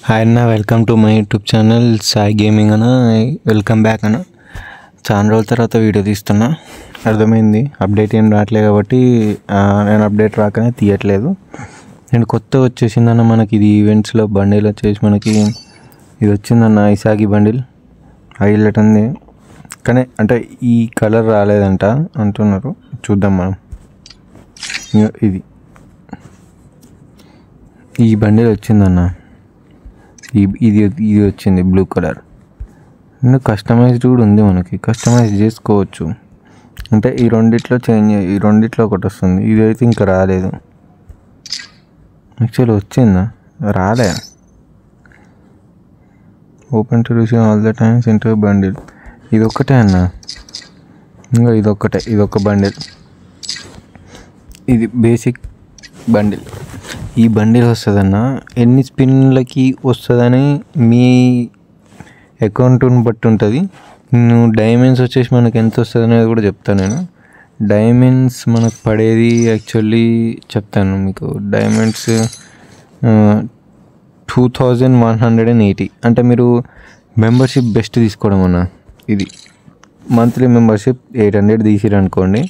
Hi అన్న, welcome to my YouTube channel Sai gaming అన్న. Welcome back అన్న. చాలా రోజుల తర్వాత వీడియో తీస్తున్నా. అర్థమైంది, అప్డేట్ ఏం రావట్లేదు కాబట్టి నేను అప్డేట్ రాకనే తీయట్లేదు. నేను కొత్త వచ్చేసిందన్న మనకి ఇది ఈవెంట్స్లో బండిల్ వచ్చేసి మనకి ఇది వచ్చిందన్న ఇసాగి బండిల్. హైలైట్ ఉంది కానీ అంటే ఈ కలర్ రాలేదంట అంటున్నారు. చూద్దాం మనం. ఇది ఈ బండిల్ వచ్చిందన్న. ఇది వచ్చింది బ్లూ కలర్. కస్టమైజ్డ్ కూడా ఉంది, మనకి కస్టమైజ్ చేసుకోవచ్చు. అంటే ఈ రెండిట్లో ఒకటి వస్తుంది. ఇది అయితే ఇంకా రాలేదు. యాక్చువల్లీ వచ్చిందా, రాలే. Open to receive all the times inter bundle. ఇది ఒక్కటే అన్న, ఇంకా ఇదొక బండిల్. ఇది బేసిక్ బండిల్. ఈ బండిల్ వస్తుందన్న. ఎన్ని స్పిన్లకి వస్తుందని మీ అకౌంట్ని బట్టి ఉంటుంది. నువ్వు డైమండ్స్ వచ్చేసి మనకి ఎంత వస్తుంది అనేది కూడా చెప్తాను నేను. డైమండ్స్ మనకు పడేది యాక్చువల్లీ చెప్తాను మీకు. డైమండ్స్ 2180. అంటే మీరు మెంబర్షిప్ బెస్ట్ తీసుకోవడం అన్న. ఇది మంత్లీ మెంబర్షిప్ 800 తీసిరనుకోండి,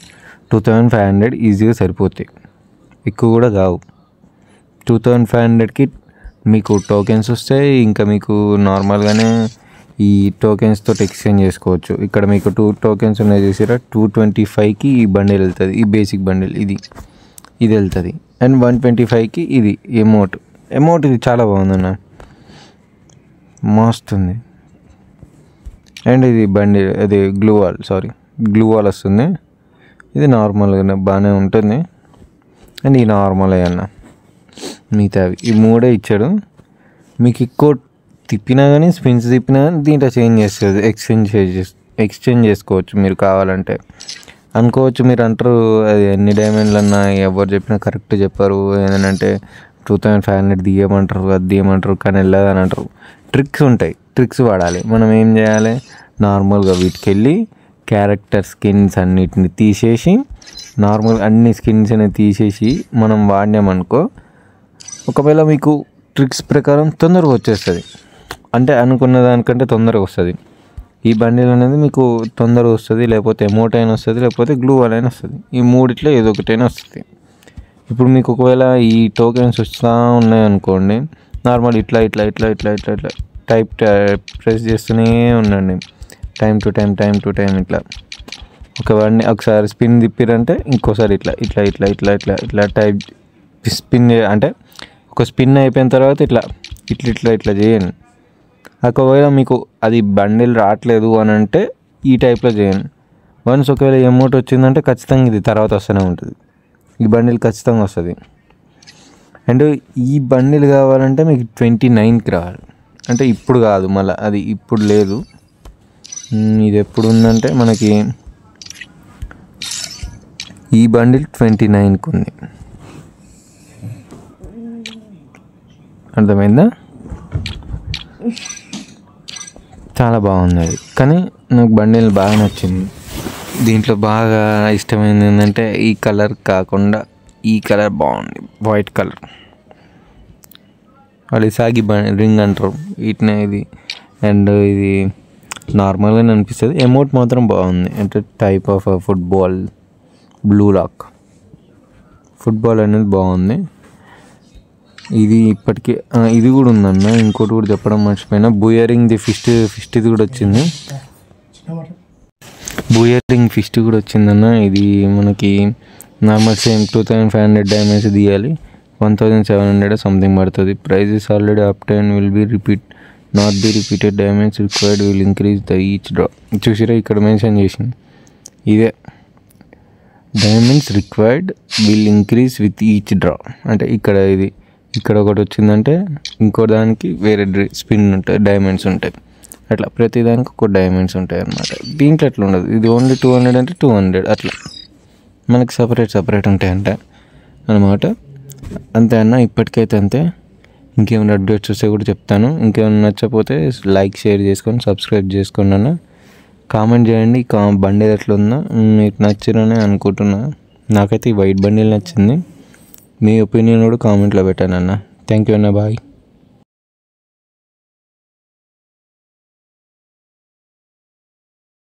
2500 ఈజీగా సరిపోతాయి. ఎక్కువ కూడా కావు. 2500కి మీకు టోకెన్స్ వస్తాయి. ఇంకా మీకు నార్మల్గానే ఈ టోకెన్స్ తోటి ఎక్స్చేంజ్ చేసుకోవచ్చు. ఇక్కడ మీకు 2 టోకెన్స్ ఉన్నాయి చూసారా, 225కి ఈ బండిల్ వెళ్తుంది. ఈ బేసిక్ బండిల్ ఇది వెళ్తుంది. అండ్ 125కి ఇది ఎమోట్. ఇది చాలా బాగుందన్న, మస్తుంది. అండ్ ఇది బండిల్, అది గ్లూ వాల్ వస్తుంది. ఇది నార్మల్గానే బాగానే ఉంటుంది. అండ్ ఈ నార్మల్ అన్న మిగతావి ఈ 3 ఇచ్చాడు. మీకు ఎక్కువ తిప్పినా కానీ, స్పిన్స్ తిప్పినా కానీ దీంట్లో చేంజ్ చేస్తుంది. ఎక్స్చేంజ్ చేసుకోవచ్చు మీరు కావాలంటే. అనుకోవచ్చు మీరు అంటారు, అది ఎన్ని డైమండ్లు అన్నా ఎవరు చెప్పినా కరెక్ట్ చెప్పారు. ఏంటంటే 2500 తీయమంటారు, అది తీయమంటారు, కానీ వెళ్ళదని అంటారు. ట్రిక్స్ ఉంటాయి, ట్రిక్స్ వాడాలి. మనం ఏం చేయాలి, నార్మల్గా వీటికి వెళ్ళి క్యారెక్టర్ స్కిన్స్ అన్నిటిని తీసేసి, అన్ని స్కిన్స్ అనేవి తీసేసి మనం వాడినామనుకో, ఒకవేళ మీకు ట్రిక్స్ ప్రకారం తొందరగా వచ్చేస్తుంది. అంటే అనుకున్న దానికంటే తొందరగా వస్తుంది. ఈ బండిల్ అనేది మీకు తొందరగా వస్తుంది. లేకపోతే ఎమోట్ అయినా వస్తుంది, లేకపోతే గ్లూ వాల్ అయినా వస్తుంది. ఈ మూడిట్లో ఏదో ఒకటైనా వస్తుంది. ఇప్పుడు మీకు ఒకవేళ ఈ టోకెన్స్ వస్తూ ఉన్నాయనుకోండి, నార్మల్ ఇట్లా టైప్ ప్రెస్ చేస్తూనే ఉండండి. టైం టు టైం ఇట్లా. ఒకసారి స్పిన్ తిప్పిరంటే ఇంకోసారి ఇట్లా టైప్ స్పిన్ అంటే ఒక స్పిన్ అయిపోయిన తర్వాత ఇట్లా చేయండి. ఒకవేళ మీకు అది బండిల్ రావట్లేదు అని అంటే ఈ టైప్లో చేయండి. వన్స్ ఒకవేళ ఎమోట్ వచ్చిందంటే ఖచ్చితంగా ఇది తర్వాత వస్తూనే ఉంటుంది. ఈ బండిల్ ఖచ్చితంగా వస్తుంది. అండ్ ఈ బండిల్ కావాలంటే మీకు 29కి రావాలి. అంటే ఇప్పుడు కాదు, మళ్ళీ అది ఇప్పుడు లేదు. ఇది ఎప్పుడు ఉందంటే మనకి ఈ బండిల్ 29కి ఉంది. అర్థమైందా? చాలా బాగుంది అది. కానీ నాకు బండిల్ బాగా నచ్చింది. దీంట్లో బాగా ఇష్టమైంది ఏంటంటే ఈ కలర్ కాకుండా ఈ కలర్ బాగుంది, వైట్ కలర్. వాళ్ళు ఇసాగి రింగ్ అంటారు వీటినే. ఇది అండ్ ఇది నార్మల్గానే అనిపిస్తుంది. ఎమోట్ మాత్రం బాగుంది. అంటే type of football, Blue Lock football అనేది బాగుంది. ఇది ఇప్పటికీ ఇది కూడా ఉందన్న. ఇంకోటి కూడా చెప్పడం మర్చిపోయినా, బూయరింగ్ ది ఫిస్ట్ కూడా వచ్చింది. బూయరింగ్ ఫిస్ట్ కూడా వచ్చిందన్న. ఇది మనకి నార్మల్ సేమ్ 2500 డైమండ్స్ తీయాలి. 1700 సంథింగ్ పడుతుంది. Prizes already obtain will be not be repeated. Diamonds required will increase the each draw. చూసిరా ఇక్కడ మెన్షన్ చేసింది ఇదే, diamonds required will increase with each draw. అంటే ఇక్కడ ఒకటి వచ్చిందంటే ఇంకో దానికి వేరే స్పిన్ ఉంటాయి, డైమండ్స్ ఉంటాయి. అట్లా ప్రతి దానికి ఒక డైమండ్స్ ఉంటాయి అన్నమాట. దీంట్లో అట్లా ఉండదు. ఇది ఓన్లీ 200 అంటే 200 అట్లా మనకి సపరేట్ ఉంటాయంట అన్నమాట. అంతే అన్న, ఇప్పటికైతే అంతే. ఇంకేమైనా అప్డేట్స్ వస్తే కూడా చెప్తాను. ఇంకేమైనా నచ్చకపోతే లైక్, షేర్ చేసుకొని సబ్స్క్రైబ్ చేసుకోండి అన్న. కామెంట్ చేయండి బండిల్ ఎట్లా ఉందో, మీకు నచ్చిరని అనుకుంటున్నా. నాకైతే ఈ వైట్ బండిల్ నచ్చింది. మీ ఒపీనియన్ కూడా కామెంట్లో పెట్టాను అన్న. థ్యాంక్ యూ అన్న, బాయ్.